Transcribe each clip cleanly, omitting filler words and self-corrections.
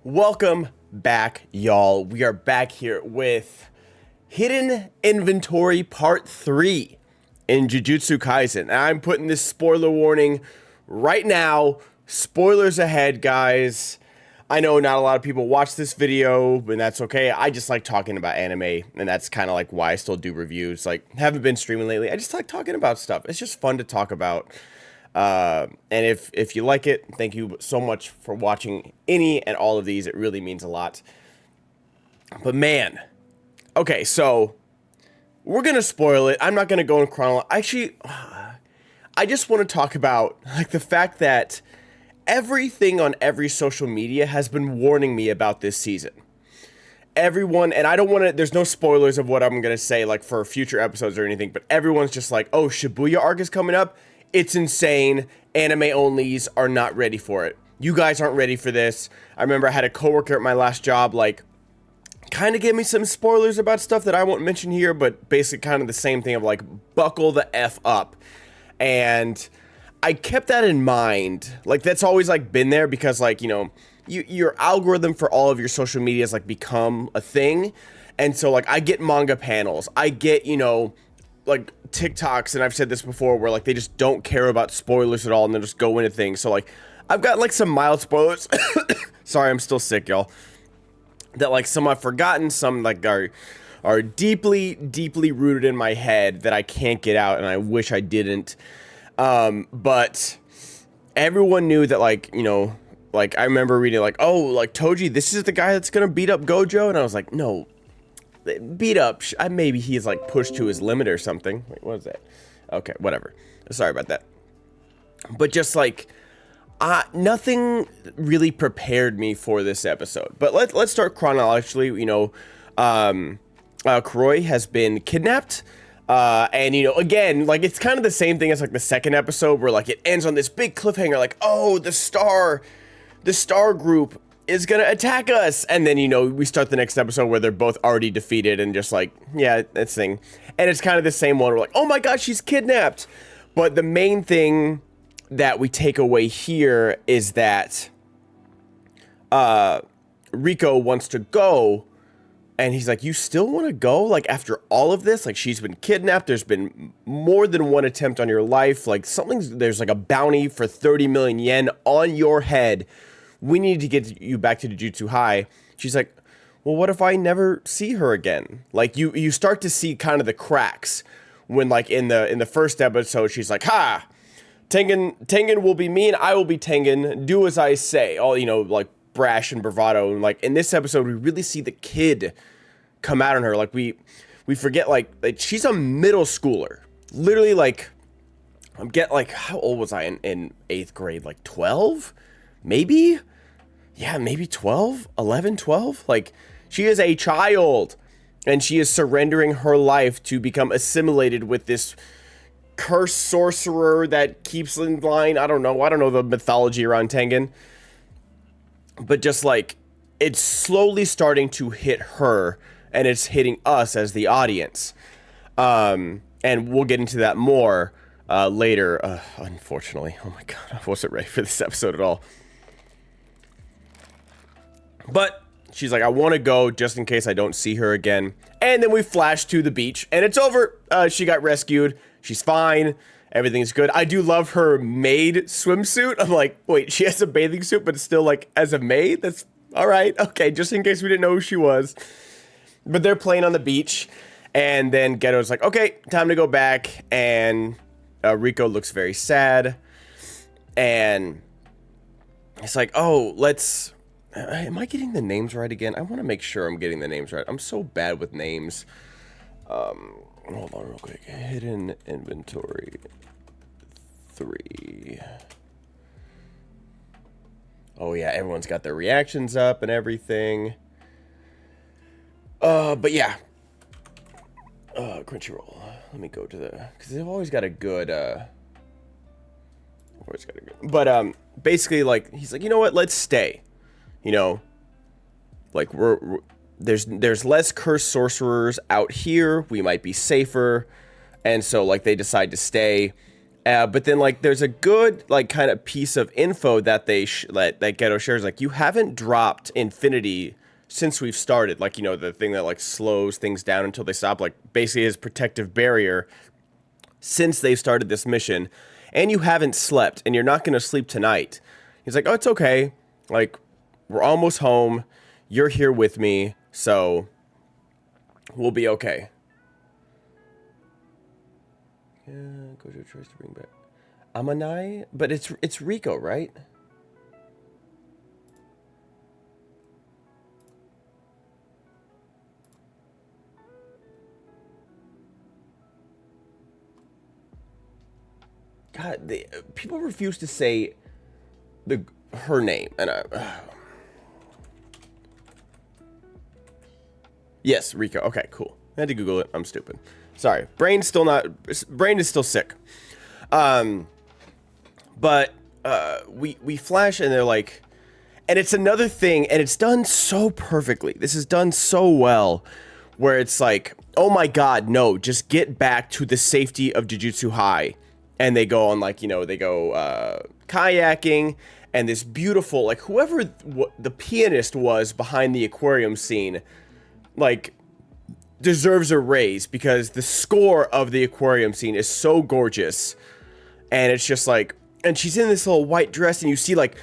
Welcome back, y'all. We are back here with Hidden Inventory Part 3 in Jujutsu Kaisen. And I'm putting this spoiler warning right now. Spoilers ahead, guys. I know not a lot of people watch this video, and that's okay. I just like talking about anime, and that's kind of like why I still do reviews. Like, haven't been streaming lately. I just like talking about stuff. It's just fun to talk about. And if you like it, thank you so much for watching any and all of these. It really means a lot. But man, okay, so we're gonna spoil it. I'm not gonna go in chronology. Actually, I just want to talk about like the fact that everything on every social media has been warning me about this season. Everyone, and I don't want to, there's no spoilers of what I'm gonna say like for future episodes or anything, but everyone's just like, oh, Shibuya arc is coming up. It's insane. Anime onlys are not ready for it. You guys aren't ready for this. I remember I had a coworker at my last job, like, kind of give me some spoilers about stuff that I won't mention here, but basically kind of the same thing of, like, buckle the F up. And I kept that in mind. Like, that's always, like, been there because, like, you know, your algorithm for all of your social media has, like, become a thing. And so, like, I get manga panels. I get, you know, like TikToks, and I've said this before, where like they just don't care about spoilers at all and they'll just go into things. So like I've got like some mild spoilers. Sorry, I'm still sick, y'all. That like some I've forgotten, some like are deeply rooted in my head that I can't get out, and I wish I didn't. But everyone knew that, like, you know, like I remember reading like, oh, like Toji, this is the guy that's gonna beat up Gojo, and I was like, no. Beat up, maybe he's like pushed to his limit or something. Wait, what is that? Okay, whatever. Sorry about that. But just like, nothing really prepared me for this episode. But let's start chronologically. You know, Kuroi has been kidnapped. And you know, again, like it's kind of the same thing as like the second episode where like it ends on this big cliffhanger, like, oh, the star group is gonna attack us, and then, you know, we start the next episode where they're both already defeated and just like, yeah, that's thing. And it's kind of the same one. We're like, oh my god, she's kidnapped. But the main thing that we take away here is that Rico wants to go, and he's like, you still want to go? Like, after all of this? Like, she's been kidnapped, there's been more than one attempt on your life, like there's like a bounty for 30 million yen on your head. We need to get you back to Jujutsu High. She's like, well, what if I never see her again? Like, you start to see kind of the cracks when, like, in the first episode, she's like, ha, Tengen will be me and I will be Tengen. Do as I say. All, you know, like, brash and bravado. And, like, in this episode, we really see the kid come out on her. Like, we forget, like she's a middle schooler. Literally, like, how old was I in 8th grade? Like, 12? Maybe? Yeah, maybe 12, 11, 12. Like, she is a child, and she is surrendering her life to become assimilated with this cursed sorcerer that keeps in line. I don't know the mythology around Tengen. But just like, it's slowly starting to hit her, and it's hitting us as the audience. And we'll get into that more later, unfortunately. Oh my god, I wasn't ready for this episode at all. But she's like, I want to go just in case I don't see her again. And then we flash to the beach, and it's over. She got rescued. She's fine. Everything's good. I do love her maid swimsuit. I'm like, wait, she has a bathing suit, but it's still like as a maid? That's all right. Okay, just in case we didn't know who she was. But they're playing on the beach, and then Geto's like, okay, time to go back. And Rico looks very sad. And it's like, oh, let's... Am I getting the names right again? I want to make sure I'm getting the names right. I'm so bad with names. Hold on real quick. Hidden Inventory 3. Oh yeah, everyone's got their reactions up and everything. But yeah. Crunchyroll. Let me go to the... Because they've always got a good... But basically, like, he's like, you know what? Let's stay. You know, like there's less cursed sorcerers out here. We might be safer, and so like they decide to stay. But then like there's a good like kind of piece of info that that Geto shares, like you haven't dropped infinity since we've started, like, you know, the thing that like slows things down until they stop, like basically his protective barrier since they started this mission, and you haven't slept and you're not going to sleep tonight. He's like, oh, it's okay, like we're almost home, you're here with me, so we'll be okay. Yeah, Gojo tries to bring back Amanai, but it's Rico, right? God, people refuse to say her name, and yes, Rico. Okay, cool. I had to Google it. I'm stupid. Sorry, brain is still sick. But we flash, and they're like, and it's another thing, and it's done so perfectly. This is done so well, where it's like, oh my God, no, just get back to the safety of Jujutsu High. And they go on, like, you know, they go kayaking, and this beautiful, like, whoever the pianist was behind the aquarium scene, like, deserves a raise, because the score of the aquarium scene is so gorgeous. And it's just like, and she's in this little white dress, and you see, like,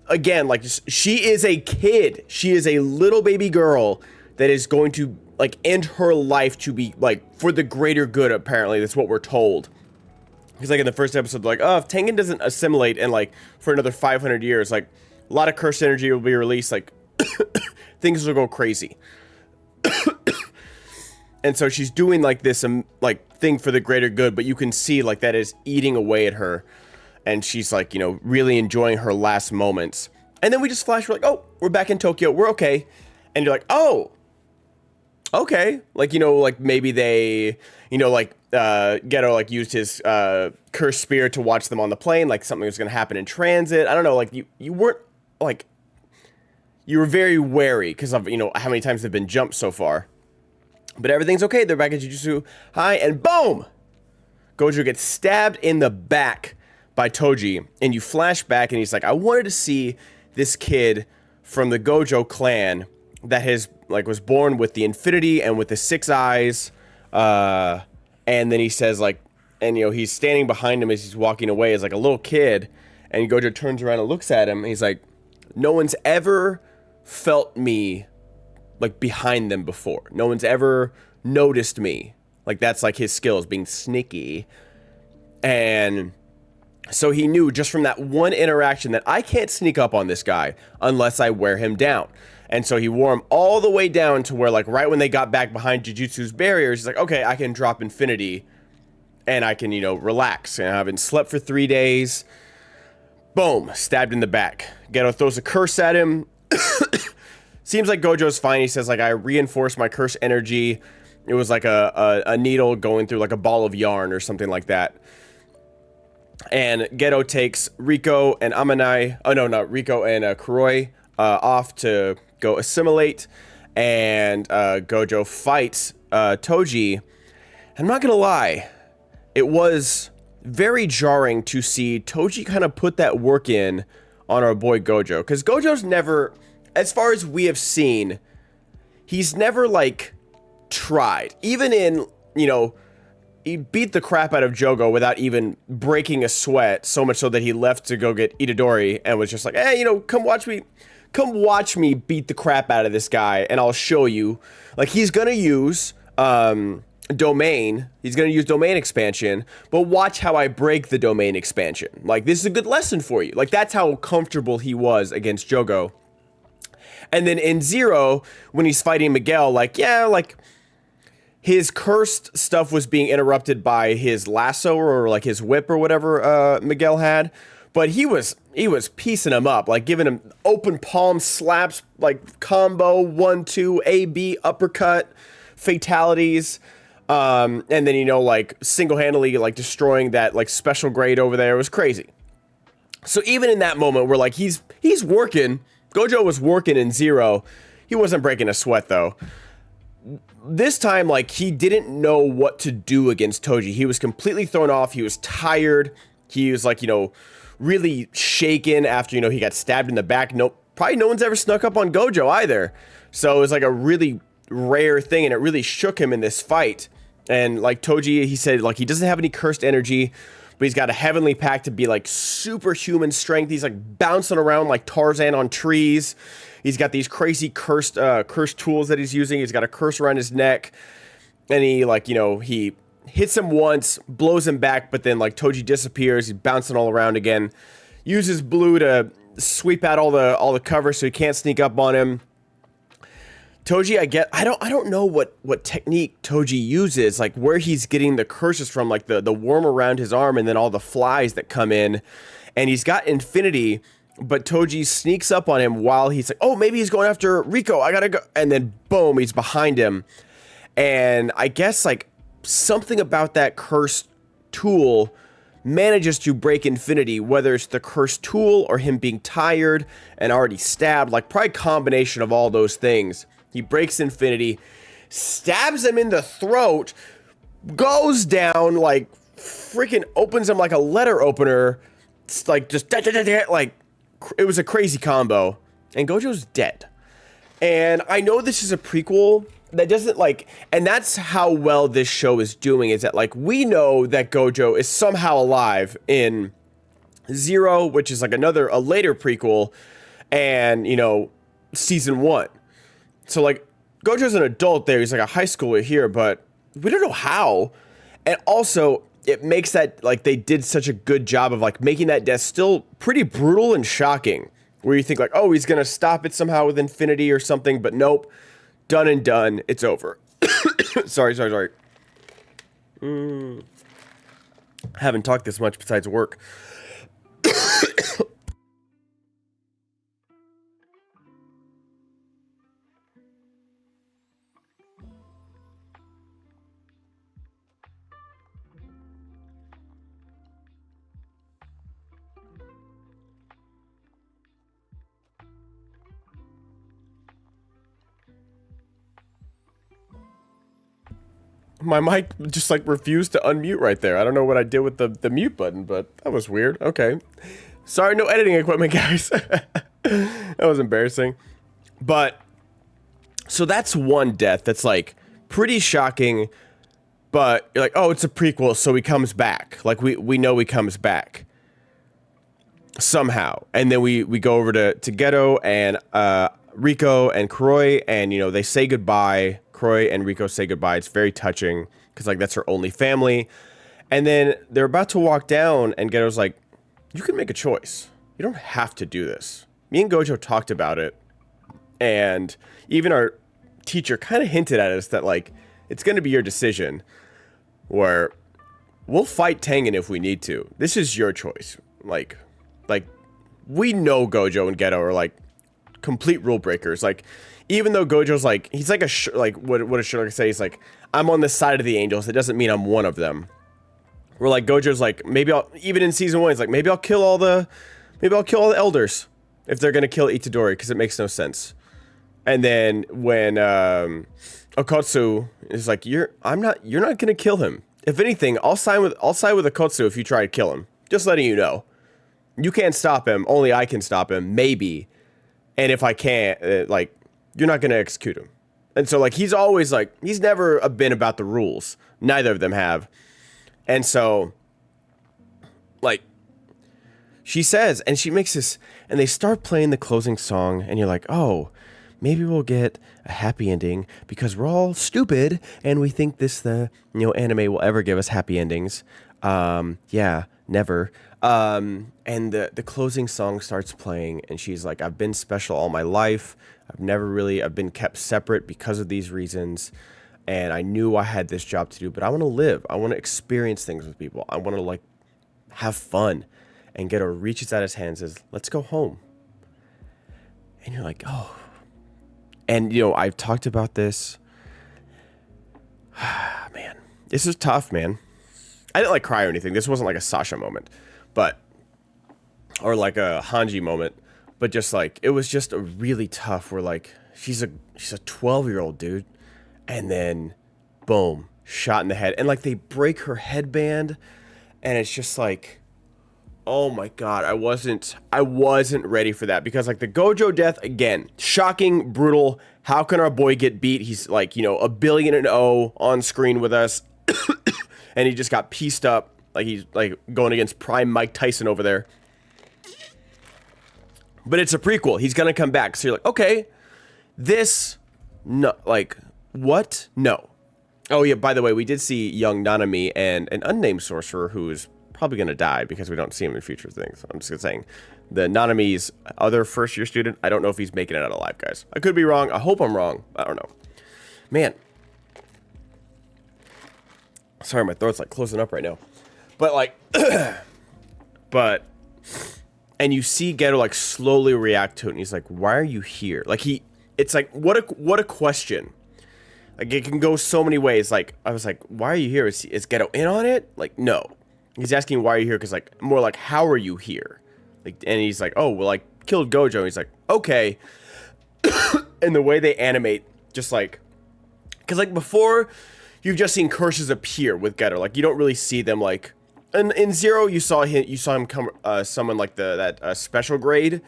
again, like, just, she is a kid. She is a little baby girl that is going to, like, end her life to be, like, for the greater good, apparently. That's what we're told. Because, like, in the first episode, like, oh, if Tengen doesn't assimilate and, like, for another 500 years, like, a lot of cursed energy will be released, like, things will go crazy. And so she's doing, like, this, like, thing for the greater good, but you can see, like, that is eating away at her. And she's, like, you know, really enjoying her last moments. And then we just flash, we're like, oh, we're back in Tokyo, we're okay. And you're like, oh, okay. Like, you know, like, maybe they, you know, like, Geto, like, used his cursed spear to watch them on the plane, like something was gonna happen in transit. I don't know, like, you weren't, like, you were very wary because of, you know, how many times they've been jumped so far. But everything's okay, they're back at Jujutsu High, and boom! Gojo gets stabbed in the back by Toji, and you flash back, and he's like, I wanted to see this kid from the Gojo clan that has, like, was born with the infinity and with the 6 eyes, and then he says, like, and, you know, he's standing behind him as he's walking away as, like, a little kid. And Gojo turns around and looks at him. And he's like, no one's ever felt me, like, behind them before. No one's ever noticed me. Like, that's, like, his skills, being sneaky. And so he knew just from that one interaction that I can't sneak up on this guy unless I wear him down. And so he wore him all the way down to where, like, right when they got back behind Jujutsu's barriers, he's like, okay, I can drop infinity and I can, you know, relax. And I haven't slept for 3 days. Boom, stabbed in the back. Geto throws a curse at him. Seems like Gojo's fine. He says, like, I reinforced my curse energy. It was like a needle going through, like, a ball of yarn or something like that. And Geto takes Rico and Amanai, oh no, not Rico and Kuroi, off to go assimilate, and Gojo fights Toji. I'm not gonna lie, it was very jarring to see Toji kind of put that work in on our boy Gojo, because Gojo's never, as far as we have seen, he's never, like, tried. Even in, you know, he beat the crap out of Jogo without even breaking a sweat, so much so that he left to go get Itadori and was just like, hey, you know, come watch me beat the crap out of this guy, and I'll show you. Like, he's gonna use domain, he's gonna use domain expansion, but watch how I break the domain expansion. Like, this is a good lesson for you. Like, that's how comfortable he was against Jogo. And then in Zero, when he's fighting Miguel, like, yeah, like, his cursed stuff was being interrupted by his lasso or, like, his whip or whatever Miguel had. But he was piecing him up, like, giving him open palm slaps, like, combo, 1-2, A-B, uppercut, fatalities. And then, you know, like, single-handedly, like, destroying that, like, special grade over there. It was crazy. So even in that moment, we're like, he's working. Gojo was working in Zero. He wasn't breaking a sweat, though. this time, like, he didn't know what to do against Toji. He was completely thrown off. He was tired. He was like, really shaken after, he got stabbed in the back. Probably no one's ever snuck up on Gojo either. So it was like a really rare thing, and it really shook him in this fight. And like Toji, he said, like, he doesn't have any cursed energy, but he's got a heavenly pact to be like superhuman strength. He's like bouncing around like Tarzan on trees. He's got these crazy cursed tools that he's using. He's got a curse around his neck, and he he hits him once, blows him back, but then like Toji disappears. He's bouncing all around again. Uses blue to sweep out all the cover so he can't sneak up on him. Toji, I don't know what technique Toji uses, like where he's getting the curses from, like the worm around his arm and then all the flies that come in. And he's got infinity, but Toji sneaks up on him while he's like, oh, maybe he's going after Rico. I gotta go. And then boom, he's behind him. And I guess like something about that cursed tool manages to break infinity, whether it's the cursed tool or him being tired and already stabbed, like probably a combination of all those things. He breaks infinity, stabs him in the throat, goes down, like freaking opens him like a letter opener. It's like just like it was a crazy combo, and Gojo's dead. And I know this is a prequel that doesn't like, and that's how well this show is doing, is that like we know that Gojo is somehow alive in Zero, which is like a later prequel, and season 1. So like Gojo's an adult there, he's like a high schooler here, but we don't know how. And also it makes that like they did such a good job of like making that death still pretty brutal and shocking, where you think like, oh, he's gonna stop it somehow with infinity or something, but nope. Done and done. It's over. Sorry. Haven't talked this much besides work. My mic just like refused to unmute right there. I don't know what I did with the mute button, but that was weird. Okay. Sorry, no editing equipment, guys. That was embarrassing. But so that's one death that's like pretty shocking, but you're like, oh, it's a prequel, so he comes back. Like we know he comes back somehow. And then we go over to Geto and Rico and Kuroi, and they say goodbye. Kuroi and Rico say goodbye. It's very touching because like that's her only family. And then they're about to walk down, and Geto's like, you can make a choice. You don't have to do this. Me and Gojo talked about it, and even our teacher kind of hinted at us that like it's going to be your decision, where we'll fight Tengen if we need to. This is your choice. Like we know Gojo and Geto are like complete rule breakers. Like, even though Gojo's like, he's like what does Sherlock say? He's like, I'm on the side of the angels. It doesn't mean I'm one of them. We're like, Gojo's like, maybe even in season 1, he's like, maybe I'll kill all the elders if they're gonna kill Itadori, because it makes no sense. And then when Okotsu is like, you're not gonna kill him. If anything, I'll side with Okotsu if you try to kill him. Just letting you know. You can't stop him. Only I can stop him. Maybe. And if I can't, you're not going to execute him. And so, like, he's always, like, he's never been about the rules. Neither of them have. And so, like, she says, and she makes this, and they start playing the closing song, and you're like, oh, maybe we'll get a happy ending, because we're all stupid, and we think the anime will ever give us happy endings. Yeah, never. And the closing song starts playing, and she's like, I've been special all my life. I've been kept separate because of these reasons. And I knew I had this job to do, but I want to live. I want to experience things with people. I want to like have fun. And Geto reaches out his hand and says, let's go home. And you're like, oh. And I've talked about this. Man, this is tough, man. I didn't like cry or anything. This wasn't like a Sasha moment, or like a Hanji moment, but just like, it was just a really tough, where like, she's a 12-year-old dude, And then, boom, shot in the head. And, like, they break her headband. And it's just like, oh my God, I wasn't ready for that. Because, like, the Gojo death, again, shocking, brutal. How can our boy get beat? He's, like, you know, 1,000,000,000 on screen with us. And he just got pieced up. Like, he's, like, going against prime Mike Tyson over there. But it's a prequel. He's going to come back. So you're like, okay, this, no, like, what? No. Oh, yeah, by the way, we did see young Nanami and an unnamed sorcerer who is probably going to die because we don't see him in future things. I'm just saying. The Nanami's other first-year student, I don't know if he's making it out alive, guys. I could be wrong. I hope I'm wrong. I don't know. Man. Sorry, my throat's, like, closing up right now. But, like, and you see Geto, like, slowly react to it, and he's like, why are you here? Like, it's like, what a question. Like, it can go so many ways. Like, I was like, why are you here? Is Geto in on it? Like, no. He's asking, why are you here? Because, like, more like, how are you here? Like, and he's like, oh, well, I killed Gojo. And he's like, okay. And the way they animate, just like, because, like, before, you've just seen curses appear with Geto. Like, you don't really see them, like, in Zero, you saw him come summon, like, that special grade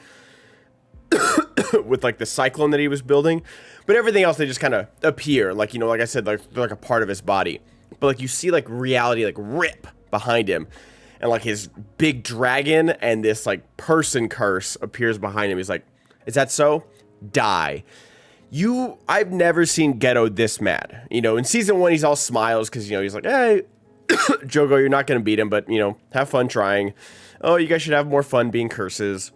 with, like, the cyclone that he was building. But everything else, they just kind of appear. Like, you know, like I said, like, they're like a part of his body. But, like, you see, like, reality, like, rip behind him. And, like, his big dragon and this, like, person curse appears behind him. He's like, is that so? Die. I've never seen Geto this mad. You know, in season 1, he's all smiles because, you know, he's like, hey, Jogo, you're not going to beat him, but, you know, have fun trying. Oh, you guys should have more fun being curses.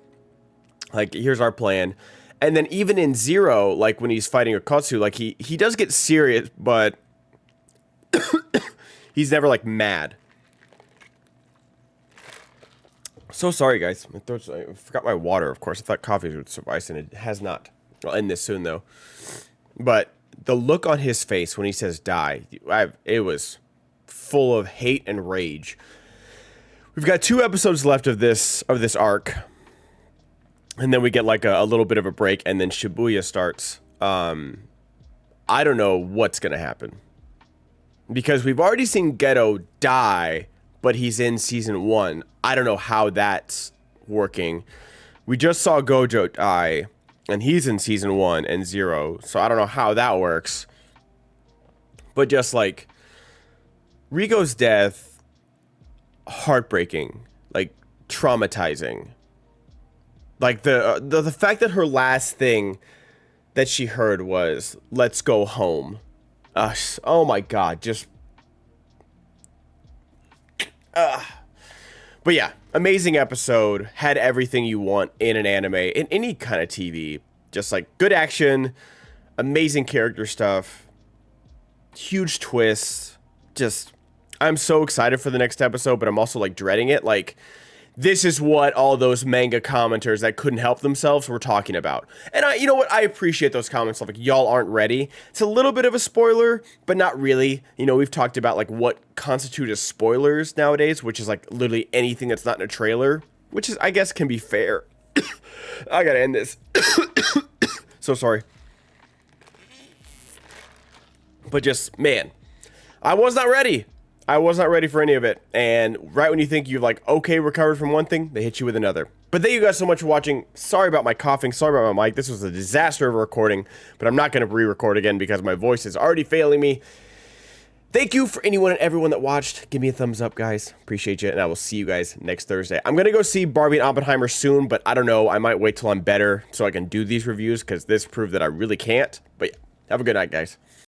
Like, here's our plan. And then even in Zero, like, when he's fighting Okatsu, like, he does get serious, but he's never, like, mad. So sorry, guys. My throat's, I forgot my water, of course. I thought coffee would suffice, and it has not. I'll end this soon, though. But the look on his face when he says die, it was full of hate and rage. We've got 2 episodes left of this arc. And then we get like a little bit of a break, and then Shibuya starts. I don't know what's going to happen. Because we've already seen Geto die, but he's in season 1. I don't know how that's working. We just saw Gojo die, and he's in season 1 and 0. So I don't know how that works. But just like, Rigo's death, heartbreaking, like traumatizing. Like, the fact that her last thing that she heard was, let's go home. Oh my God, just... But yeah, amazing episode. Had everything you want in an anime, in any kind of TV. Just like, good action, amazing character stuff, huge twists. Just, I'm so excited for the next episode, but I'm also, like, dreading it. Like... This is what all those manga commenters that couldn't help themselves were talking about. And you know what? I appreciate those comments. Like, y'all aren't ready. It's a little bit of a spoiler, but not really. You know, we've talked about, like, what constitutes as spoilers nowadays, which is, like, literally anything that's not in a trailer, which is, I guess, can be fair. I gotta end this. So sorry. But just, man, I was not ready. I was not ready for any of it, and right when you think you've, like, okay, recovered from one thing, they hit you with another. But thank you guys so much for watching. Sorry about my coughing, sorry about my mic. This was a disaster of a recording, but I'm not going to re-record again because my voice is already failing me. Thank you for anyone and everyone that watched. Give me a thumbs up, guys. Appreciate you, and I will see you guys next Thursday. I'm going to go see Barbie and Oppenheimer soon, but I don't know. I might wait till I'm better so I can do these reviews because this proved that I really can't. But yeah, have a good night, guys.